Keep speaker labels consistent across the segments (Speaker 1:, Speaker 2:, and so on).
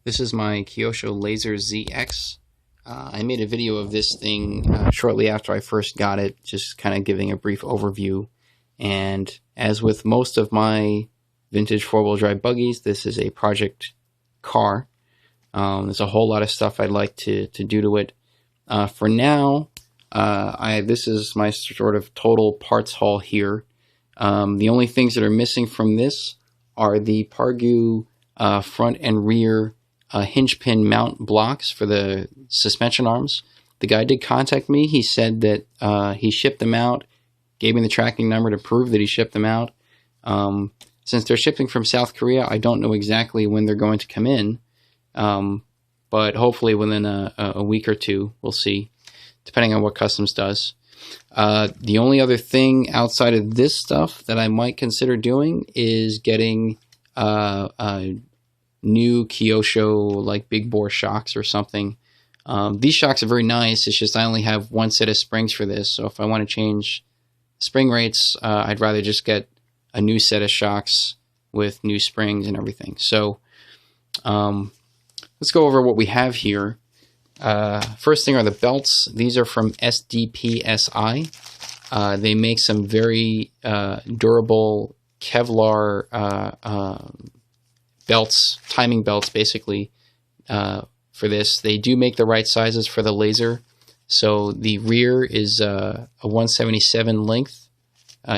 Speaker 1: This is my Kyosho Lazer ZX. I made a video of this thing shortly after I first got it, just kind of giving a brief overview. And as with most of my vintage four-wheel drive buggies, this is a project car. There's a whole lot of stuff I'd like to do to it. For now, this is my sort of total parts haul here. The only things that are missing from this are the Pargu front and rear hinge pin mount blocks for the suspension arms. The guy did contact me. He said that he shipped them out, gave me the tracking number to prove that he shipped them out. Since they're shipping from South Korea, I don't know exactly when they're going to come in, but hopefully within a week or two, we'll see, depending on what Customs does. The only other thing outside of this stuff that I might consider doing is getting new Kyosho like big bore shocks or something. These shocks are very nice. It's just I only have one set of springs for this, so if I want to change spring rates, I'd rather just get a new set of shocks with new springs and everything. So let's go over what we have here. First thing are the belts. These are from SDPSI. They make some very durable Kevlar belts, timing belts basically, for this. They do make the right sizes for the Lazer. So the rear is a 177 length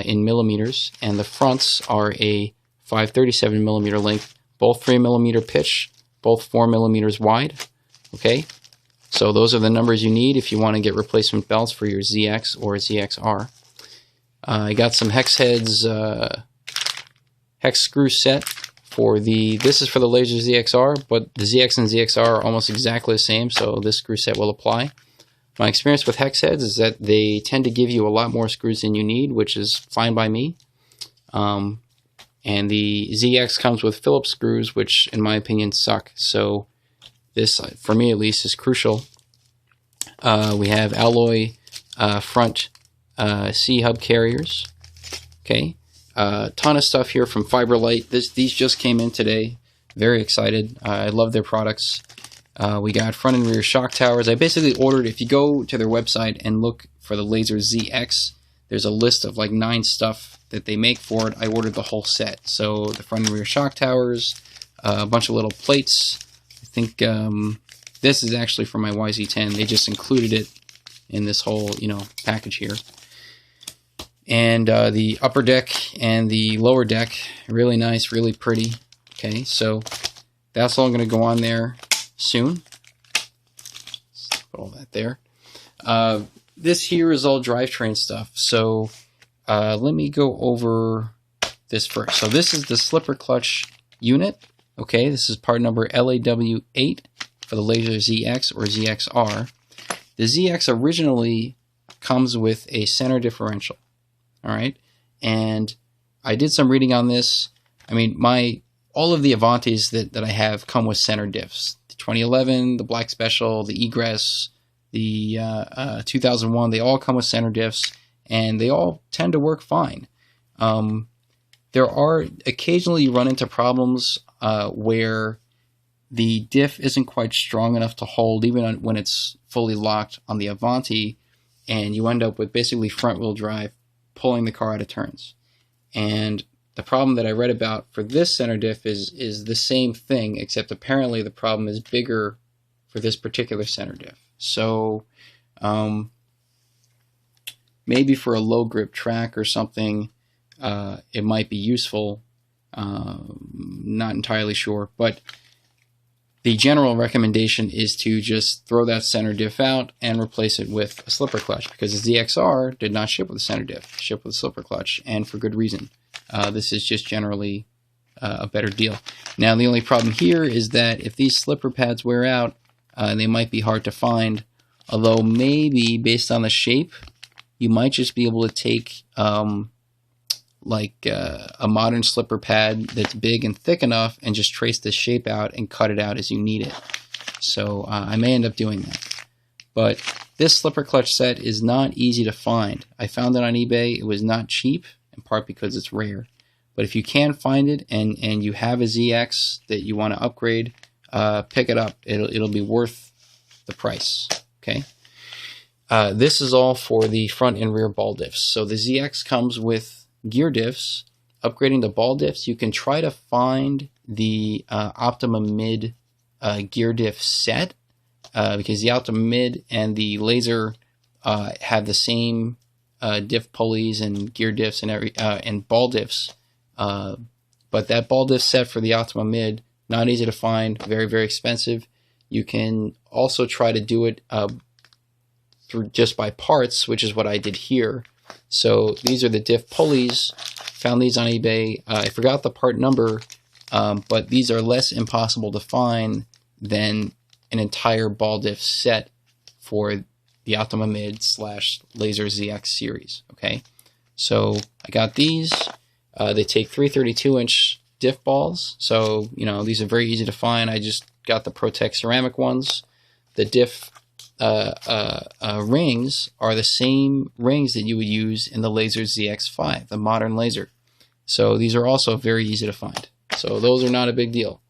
Speaker 1: in millimeters, and the fronts are a 537 millimeter length, both 3 millimeter pitch, both 4 millimeters wide. Okay, so those are the numbers you need if you want to get replacement belts for your ZX or ZXR. I got some hex heads, hex screw set for this is for the Lazer ZXR, but the ZX and ZXR are almost exactly the same, so this screw set will apply. My experience with hex heads is that they tend to give you a lot more screws than you need, which is fine by me. And the ZX comes with Phillips screws, which in my opinion suck. So this, for me at least, is crucial. We have alloy front C-hub carriers. Okay. Ton of stuff here from Fiberlight. These just came in today. Very excited. I love their products. We got front and rear shock towers. I basically ordered, if you go to their website and look for the Lazer ZX, there's a list of like 9 stuff that they make for it. I ordered the whole set. So the front and rear shock towers, a bunch of little plates. I think this is actually for my YZ10. They just included it in this whole, package here. And the upper deck and the lower deck, really nice, really pretty. Okay, so that's all going to go on there soon. Let's put all that there. This here is all drivetrain stuff. So let me go over this first. So this is the slipper clutch unit. Okay, this is part number LAW8 for the Lazer ZX or ZXR. The ZX originally comes with a center differential. All right, and I did some reading on this. I mean, all of the Avantis that I have come with center diffs. The 2011, the Black Special, the Egress, the 2001, they all come with center diffs, and they all tend to work fine. There are occasionally you run into problems where the diff isn't quite strong enough to hold, even when it's fully locked on the Avanti, and you end up with basically front-wheel drive pulling the car out of turns. And the problem that I read about for this center diff is the same thing, except apparently the problem is bigger for this particular center diff. So maybe for a low grip track or something, it might be useful. Not entirely sure, but the general recommendation is to just throw that center diff out and replace it with a slipper clutch, because the ZXR did not ship with a center diff, it shipped with a slipper clutch, and for good reason. This is just generally a better deal. Now, the only problem here is that if these slipper pads wear out, they might be hard to find, although maybe based on the shape, you might just be able to take a modern slipper pad that's big and thick enough and just trace the shape out and cut it out as you need it. So I may end up doing that. But this slipper clutch set is not easy to find. I found it on eBay. It was not cheap, in part because it's rare. But if you can find it and you have a ZX that you want to upgrade, pick it up. It'll be worth the price. Okay. This is all for the front and rear ball diffs. So the ZX comes with gear diffs. Upgrading the ball diffs, you can try to find the Optima Mid gear diff set because the Optima Mid and the Lazer have the same diff pulleys and gear diffs and ball diffs. But that ball diff set for the Optima Mid, not easy to find, very, very expensive. You can also try to do it through just by parts, which is what I did here. So these are the diff pulleys. Found these on eBay. I forgot the part number, but these are less impossible to find than an entire ball diff set for the Optima Mid / Lazer ZX series. Okay, so I got these. They take 332-inch diff balls, so you know these are very easy to find. I just got the Protect ceramic ones. The diff rings are the same rings that you would use in the Lazer ZX5, the modern Lazer. So these are also very easy to find. So those are not a big deal.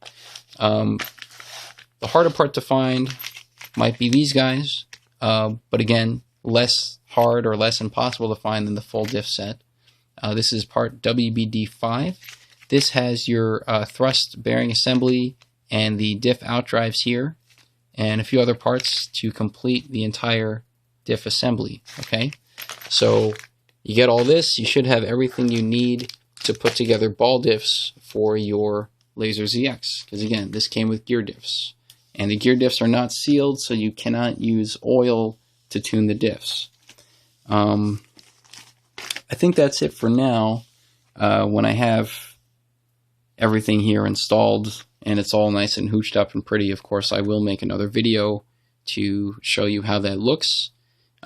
Speaker 1: The harder part to find might be these guys, but again, less hard or less impossible to find than the full diff set. This is part WBD5. This has your thrust bearing assembly and the diff outdrives here, and a few other parts to complete the entire diff assembly. Okay, so you get all this, you should have everything you need to put together ball diffs for your Lazer ZX, because again, this came with gear diffs, and the gear diffs are not sealed, so you cannot use oil to tune the diffs. I think that's it for now. When I have everything here installed and it's all nice and hooched up and pretty, of course I will make another video to show you how that looks.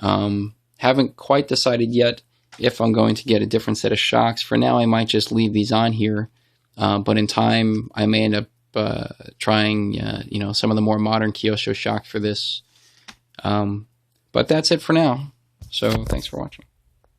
Speaker 1: Haven't quite decided yet if I'm going to get a different set of shocks. For now I might just leave these on here, but in time I may end up trying you know, some of the more modern Kyosho shocks for this. But that's it for now, so thanks for watching.